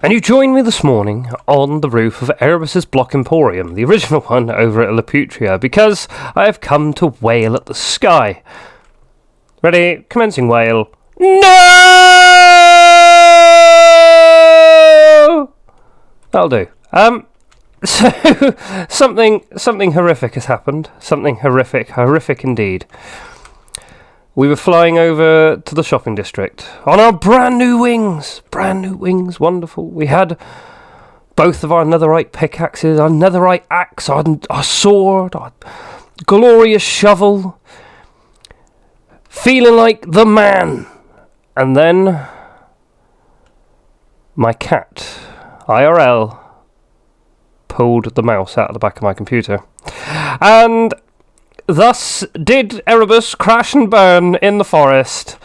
And you joined me this morning on the roof of Erebus's Block Emporium, the original one over at Laputrian, because I have come to wail at the sky. Ready? Commencing wail. No! That'll do. So, something horrific has happened. Something horrific indeed. We were flying over to the shopping district on our brand new wings, wonderful. We had both of our netherite pickaxes, our netherite axe, our sword, our glorious shovel, feeling like the man. And then my cat, IRL, pulled the mouse out of the back of my computer. And thus did Erebus crash and burn in the forest.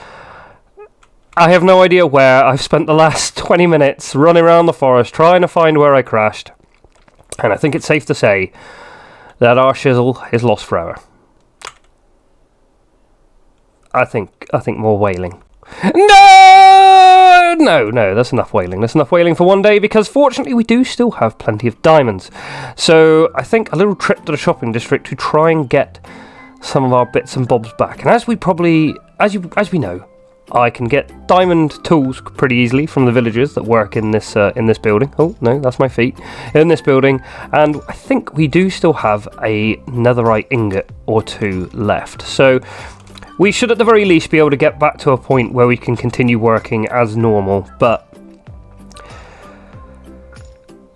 I have no idea where. I've spent the last 20 minutes running around the forest trying to find where I crashed. And I think it's safe to say that our shizzle is lost forever. I think more wailing. No, that's enough wailing. That's enough wailing for one day, because fortunately we do still have plenty of diamonds. So I think a little trip to the shopping district to try and get some of our bits and bobs back. And as we know, I can get diamond tools pretty easily from the villagers that work in this building. Oh no, that's my feet. In this building, and I think we do still have a netherite ingot or two left. So we should at the very least be able to get back to a point where we can continue working as normal, but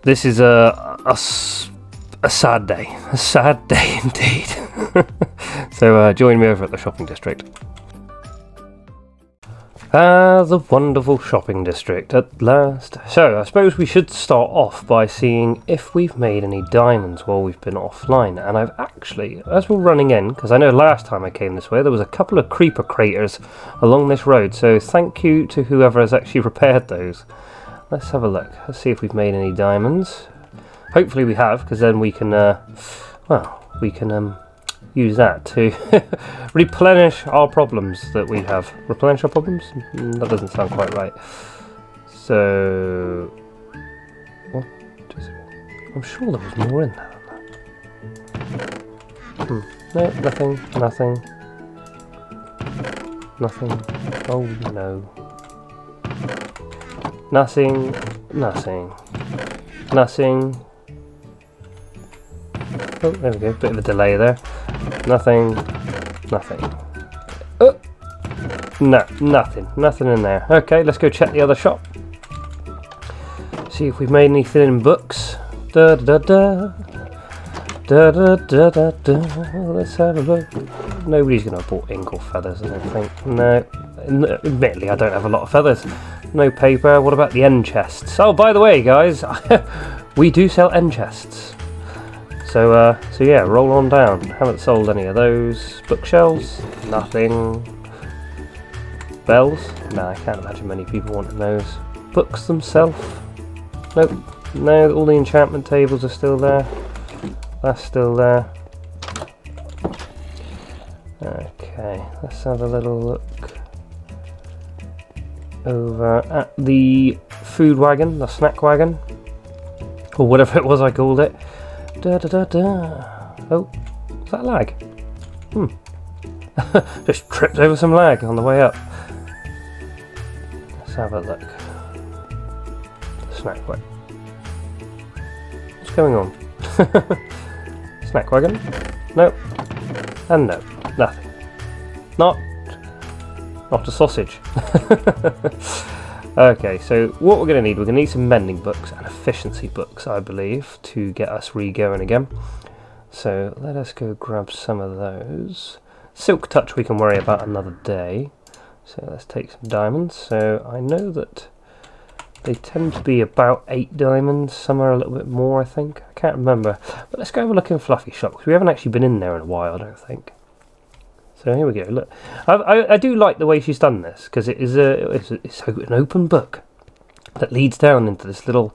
this is a sad day. A sad day indeed. So join me over at the shopping district. The wonderful shopping district at last. So I suppose we should start off by seeing if we've made any diamonds while we've been offline. And I've actually, as we're running in, because I know last time I came this way there was a couple of creeper craters along this road, so thank you to whoever has actually repaired those. Let's have a look. Let's see if we've made any diamonds. Hopefully we have, because then we can use that to replenish our problems that we have. Replenish our problems? That doesn't sound quite right. So, what is it? I'm sure there was more in there than that. No, nothing. Oh no. Nothing. Oh, there we go, bit of a delay there. Nothing. Oh! No, nothing in there. Okay, let's go check the other shop. See if we've made anything in books. Let's have a look. Nobody's going to have bought ink or feathers, I don't think. No, admittedly, I don't have a lot of feathers. No paper. What about the end chests? Oh, by the way, guys, we do sell end chests. So yeah, roll on down. Haven't sold any of those. Bookshelves? Nothing. Bells? Nah, I can't imagine many people wanting those. Books themselves? Nope. No, all the enchantment tables are still there. That's still there. Okay, let's have a little look over at the food wagon, the snack wagon, or whatever it was I called it. Oh, is that lag? Just tripped over some lag on the way up. Let's have a look. Snack wagon. What's going on? Snack wagon? Nope. And no. Nothing. Not a sausage. Okay, so what we're going to need some mending books and efficiency books, I believe, to get us re-going again. So let us go grab some of those. Silk Touch we can worry about another day. So let's take some diamonds. So I know that they tend to be about 8 diamonds. Some are a little bit more, I think. I can't remember. But let's go have a look in Fluffy Shop, because we haven't actually been in there in a while, I don't think. So here we go. Look, I do like the way she's done this, because it's an open book that leads down into this little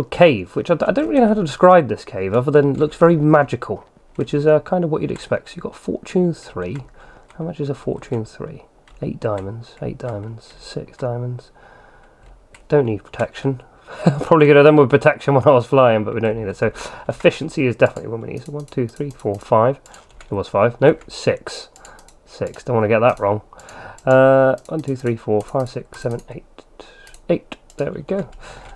cave, which I don't really know how to describe this cave, other than it looks very magical, which is kind of what you'd expect. So you've got Fortune 3. How much is a Fortune 3? 8 diamonds, 6 diamonds. Don't need protection. Probably could have done with protection when I was flying, but we don't need it. So efficiency is definitely one we need. So 1, 2, 3, 4, 5. It was 5. Nope, 6. 6. Don't want to get that wrong. 1, 2, 3, 4, 5, 6, 7, 8. 8. There we go.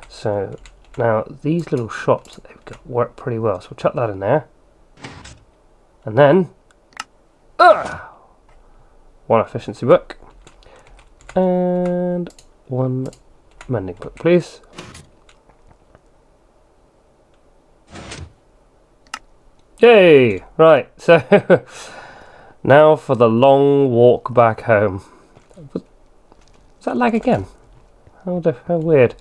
So now these little shops that they've got work pretty well. So we'll chuck that in there. And then 1 efficiency book. And 1 mending book, please. Yay! Right, so now for the long walk back home. Was that lag again? How weird.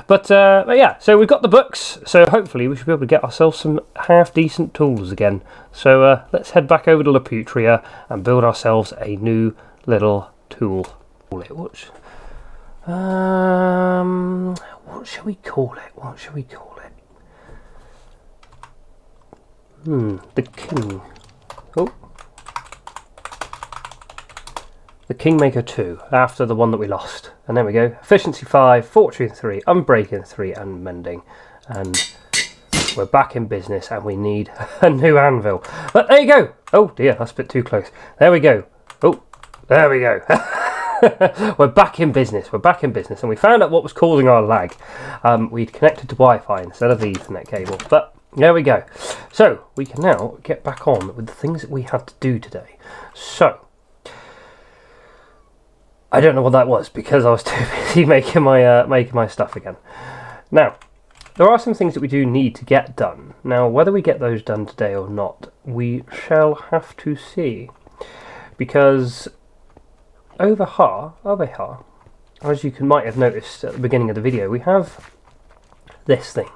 But yeah, so we've got the books, so hopefully we should be able to get ourselves some half-decent tools again. So let's head back over to Laputrian and build ourselves a new little tool. What shall we call it? What shall we call it? The King. Oh. The Kingmaker 2, after the one that we lost. And there we go. Efficiency 5, Fortune 3, Unbreaking 3, and Mending. And we're back in business, and we need a new anvil. But there you go. Oh dear, that's a bit too close. There we go. Oh, there we go. We're back in business. We're back in business. And we found out what was causing our lag. We'd connected to Wi-Fi instead of the Ethernet cable. But there we go. So we can now get back on with the things that we had to do today. So I don't know what that was because I was too busy making my stuff again. Now, there are some things that we do need to get done. Now, whether we get those done today or not, we shall have to see. Because over here, as you might have noticed at the beginning of the video, we have this thing.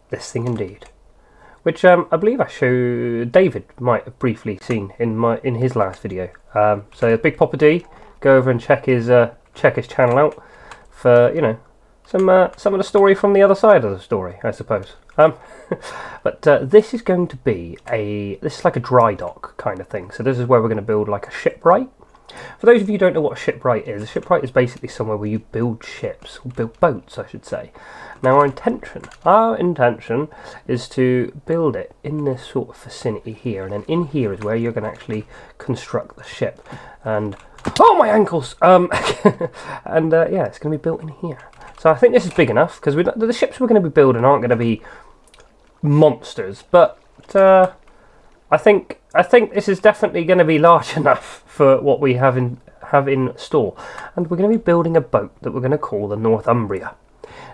This thing indeed. Which I believe I showed David might have briefly seen in his last video. So Big Papa D, go over and check his channel out for, you know, some of the story from the other side of the story, I suppose. But this is going to be this is like a dry dock kind of thing. So this is where we're going to build like a shipwright. For those of you who don't know what a shipwright is basically somewhere where you build ships, or build boats, I should say. Now our intention is to build it in this sort of vicinity here, and then in here is where you're going to actually construct the ship. And oh, my ankles! And yeah, it's going to be built in here. So I think this is big enough because the ships we're going to be building aren't going to be monsters, but I think this is definitely going to be large enough for what we have in store. And we're going to be building a boat that we're going to call the Northumbria.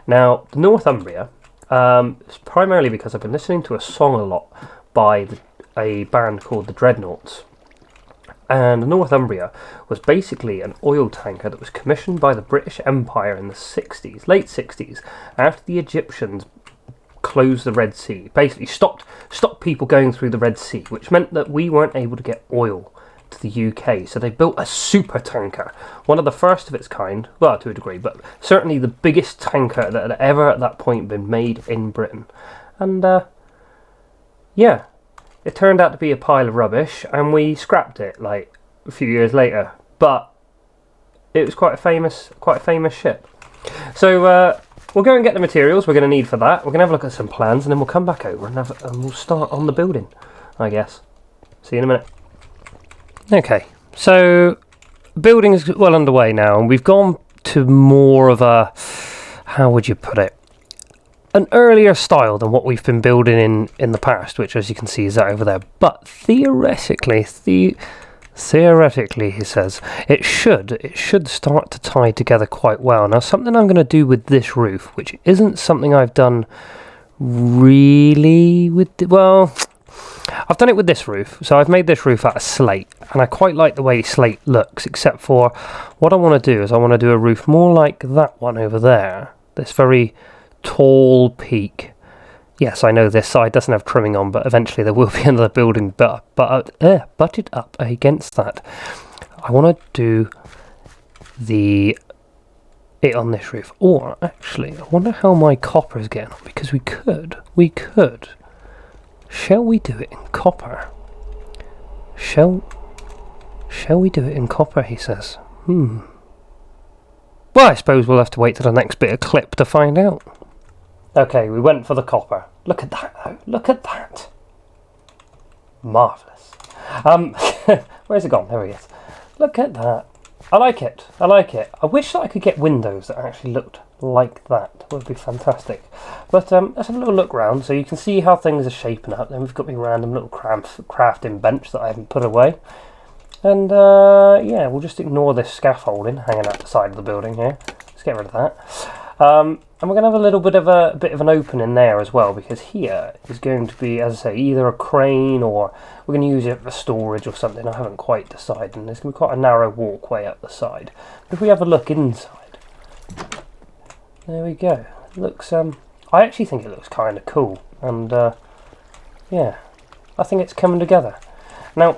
Now, the Northumbria is primarily because I've been listening to a song a lot by a band called the Dreadnoughts. And the Northumbria was basically an oil tanker that was commissioned by the British Empire in the 60s, late 60s, after the Egyptians closed the Red Sea. Basically stopped people going through the Red Sea, which meant that we weren't able to get oil to the UK. So they built a super tanker, one of the first of its kind, well, to a degree, but certainly the biggest tanker that had ever at that point been made in Britain. And yeah, it turned out to be a pile of rubbish, and we scrapped it like a few years later. But it was quite a famous ship. So we'll go and get the materials we're going to need for that. We're going to have a look at some plans, and then we'll come back over and we'll start on the building, I guess. See you in a minute. Okay, so building is well underway now, and we've gone to more of a, how would you put it, an earlier style than what we've been building in the past, which, as you can see, is that over there. But theoretically, he says, it should start to tie together quite well. Now, something I'm going to do with this roof, which isn't something I've done really with, well, I've done it with this roof. So I've made this roof out of slate, and I quite like the way slate looks, except for what I want to do is I want to do a roof more like that one over there. This very tall peak. Yes, I know this side doesn't have trimming on, but eventually there will be another building butted up against that. I want to do it on this roof. Or actually, I wonder how my copper is getting on, because we could. Shall we do it in copper? Shall we do it in copper, he says. Well, I suppose we'll have to wait till the next bit of clip to find out. Okay, we went for the copper. Look at that, though. Look at that. Marvellous. Where's it gone? There he is. Look at that. I like it. I like it. I wish that I could get windows that actually looked like that. That would be fantastic. But let's have a little look round so you can see how things are shaping up. Then we've got my random little crafting bench that I haven't put away. And yeah, we'll just ignore this scaffolding hanging out the side of the building here. Let's get rid of that. And we're going to have a little bit of an opening there as well, because here is going to be, as I say, either a crane or we're going to use it for storage or something. I haven't quite decided. And there's going to be quite a narrow walkway up the side. But if we have a look inside, there we go. It looks, I actually think it looks kind of cool. And yeah, I think it's coming together. Now,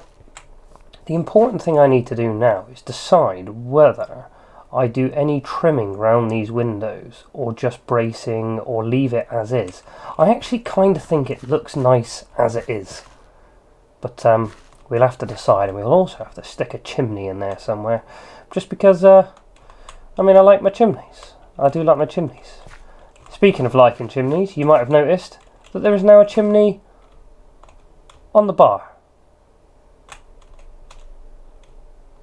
the important thing I need to do now is decide whether I do any trimming around these windows or just bracing or leave it as is. I actually kind of think it looks nice as it is. But we'll have to decide, and we'll also have to stick a chimney in there somewhere. Just because, I mean, I like my chimneys. I do like my chimneys. Speaking of liking chimneys, you might have noticed that there is now a chimney on the bar.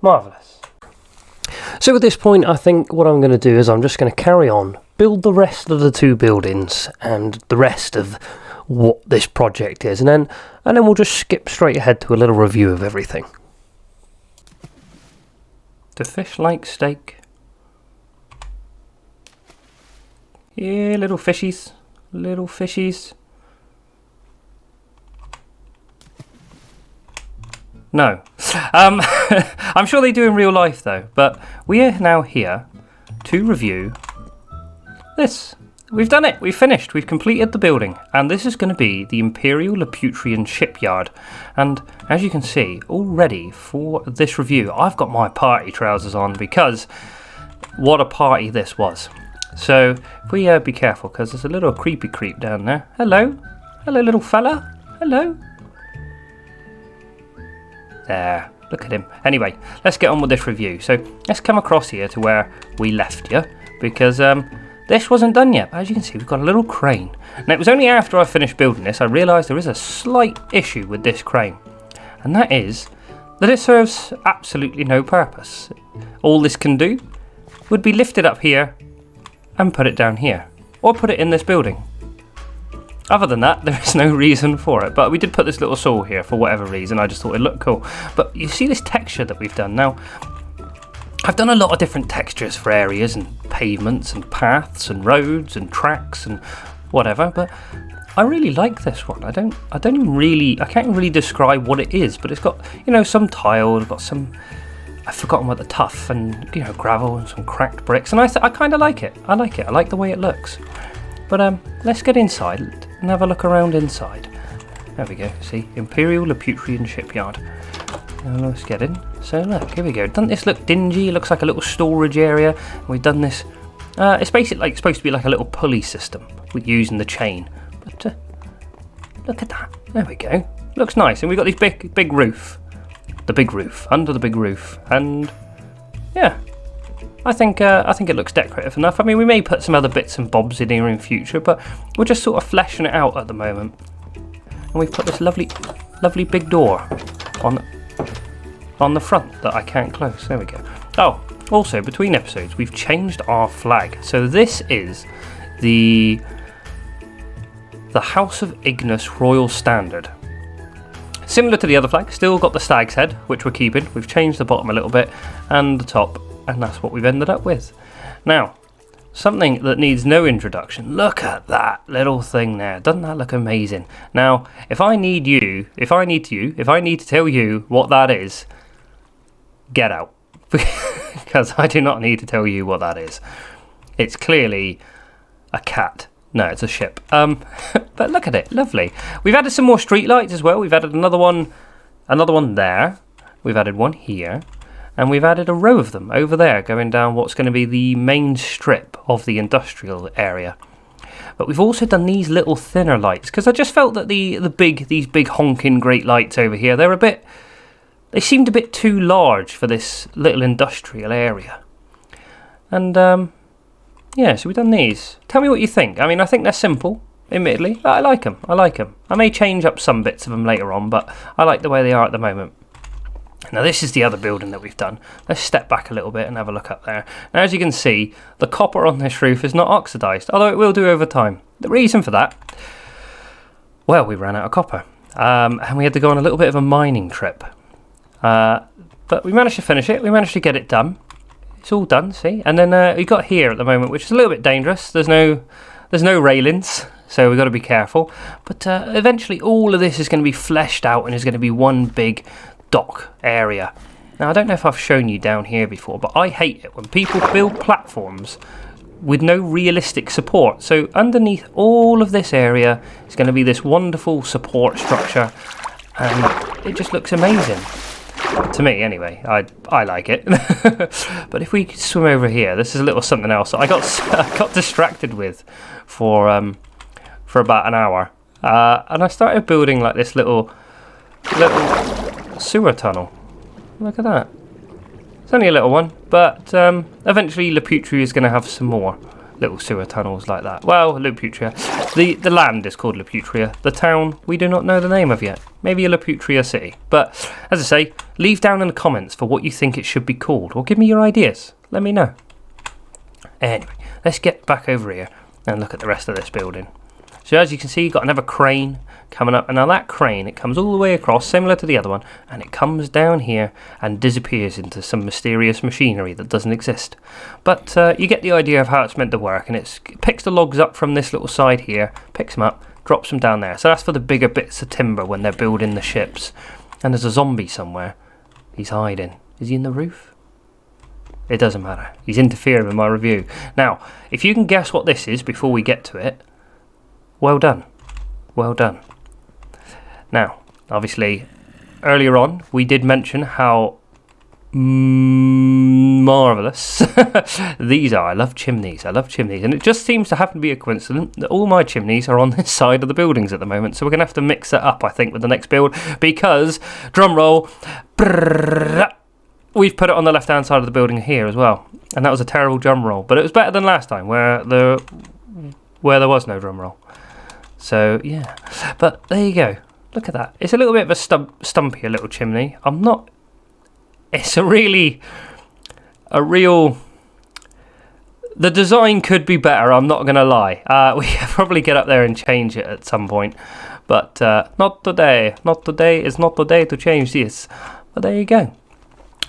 Marvellous. So at this point, I think what I'm going to do is I'm just going to carry on, build the rest of the two buildings and the rest of what this project is, and then we'll just skip straight ahead to a little review of everything. Do fish like steak? Yeah, little fishies, little fishies. No. I'm sure they do in real life though, but we are now here to review this. We've done it, we've finished, we've completed the building, and this is going to be the Imperial Laputrian shipyard. And as you can see, all ready for this review. I've got my party trousers on because what a party this was. So if we be careful, because there's a little creepy creep down there. Hello, hello little fella, hello. There, look at him. Anyway, let's get on with this review. So let's come across here to where we left you, because this wasn't done yet. As you can see, we've got a little crane. And it was only after I finished building this I realised there is a slight issue with this crane. And that is that it serves absolutely no purpose. All this can do would be lift it up here and put it down here. Or put it in this building. Other than that, there is no reason for it. But we did put this little saw here for whatever reason. I just thought it looked cool. But you see this texture that we've done now. I've done a lot of different textures for areas and pavements and paths and roads and tracks and whatever. But I really like this one. I can't even really describe what it is. But it's got, you know, some tile. It's got some, I've forgotten what the tuff and, you know, gravel and some cracked bricks. And I kind of like it. I like it. I like the way it looks. But let's get inside and have a look around inside. There we go, see, Imperial Laputrian shipyard. Now let's get in. So look, here we go. Doesn't this look dingy? It looks like a little storage area. We've done this. It's basically like supposed to be like a little pulley system with using the chain. But look at that. There we go. Looks nice. And we've got this big roof. The big roof, under the big roof, and yeah. I think it looks decorative enough. I mean, we may put some other bits and bobs in here in future, but we're just sort of fleshing it out at the moment. And we've put this lovely big door on the front that I can't close. There we go. Oh, also between episodes, we've changed our flag. So this is the House of Ignis Royal Standard. Similar to the other flag, still got the stag's head, which we're keeping. We've changed the bottom a little bit and the top. And that's what we've ended up with. Now, something that needs no introduction. Look at that little thing there. Doesn't that look amazing? Now, if I need to tell you what that is, get out. Because I do not need to tell you what that is. It's clearly a cat. No, it's a ship. But look at it. Lovely. We've added some more street lights as well. We've added another one there. We've added one here. And we've added a row of them over there going down what's going to be the main strip of the industrial area. But we've also done these little thinner lights because I just felt that these big honking great lights over here, they seemed a bit too large for this little industrial area. And yeah, so we've done these. Tell me what you think. I mean, I think they're simple, admittedly. I like them. I may change up some bits of them later on, but I like the way they are at the moment. Now this is the other building that we've done. Let's step back a little bit and have a look up there. Now as you can see, the copper on this roof is not oxidised, although it will do over time. The reason for that, well, we ran out of copper. And we had to go on a little bit of a mining trip. But we managed to finish it. We managed to get it done. It's all done, see? And then we got here at the moment, which is a little bit dangerous. There's no railings, so we've got to be careful. But eventually all of this is going to be fleshed out and is going to be one big dock area. Now I don't know if I've shown you down here before, but I hate it when people build platforms with no realistic support. So underneath all of this area is going to be this wonderful support structure, and it just looks amazing to me anyway. I like it. But if we swim over here, this is a little something else that I got distracted with for about an hour, and I started building like this little sewer tunnel. Look at that. It's only a little one, but eventually Laputrian is going to have some more little sewer tunnels like that. Well, Laputrian. The land is called Laputrian. The town, we do not know the name of yet. Maybe a Laputrian city. But, as I say, leave down in the comments for what you think it should be called, or give me your ideas. Let me know. Anyway, let's get back over here and look at the rest of this building. So as you can see, you've got another crane coming up, and now that crane, it comes all the way across, similar to the other one, and it comes down here and disappears into some mysterious machinery that doesn't exist. But you get the idea of how it's meant to work, and it picks the logs up from this little side here, picks them up, drops them down there. So that's for the bigger bits of timber when they're building the ships. And there's a zombie somewhere. He's hiding. Is he in the roof? It doesn't matter. He's interfering with my review. Now, if you can guess what this is before we get to it, well done. Well done. Now, obviously, earlier on, we did mention how marvellous these are. I love chimneys. And it just seems to happen to be a coincidence that all my chimneys are on this side of the buildings at the moment. So we're going to have to mix that up, I think, with the next build. Because, drum roll, we've put it on the left-hand side of the building here as well. And that was a terrible drum roll. But it was better than last time, where there was no drum roll. So, yeah. But there you go. Look at that. It's a little bit of a stumpy little chimney. It's a real... The design could be better, I'm not going to lie. We could probably get up there and change it at some point. But not today. Not today is not the day to change this. But there you go.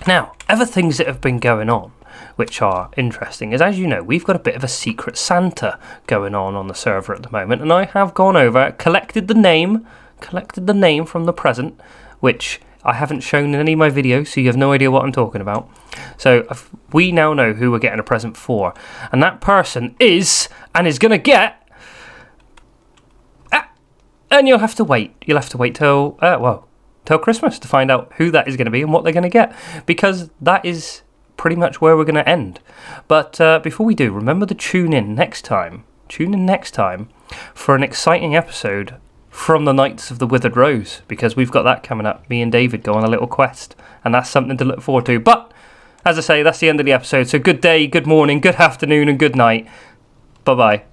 Now, other things that have been going on, which are interesting, is, as you know, we've got a bit of a secret Santa going on the server at the moment, and I have gone over, collected the name from the present, which I haven't shown in any of my videos, so you have no idea what I'm talking about. So we now know who we're getting a present for, and that person is going to get, and you'll have to wait till Christmas to find out who that is going to be and what they're going to get, because that is pretty much where we're going to end. But before we do, remember to tune in next time for an exciting episode from the Knights of the Withered Rose, because we've got that coming up. Me and David go on a little quest, and that's something to look forward to. But as I say, that's the end of the episode. So good day, good morning, good afternoon, and good night. Bye bye.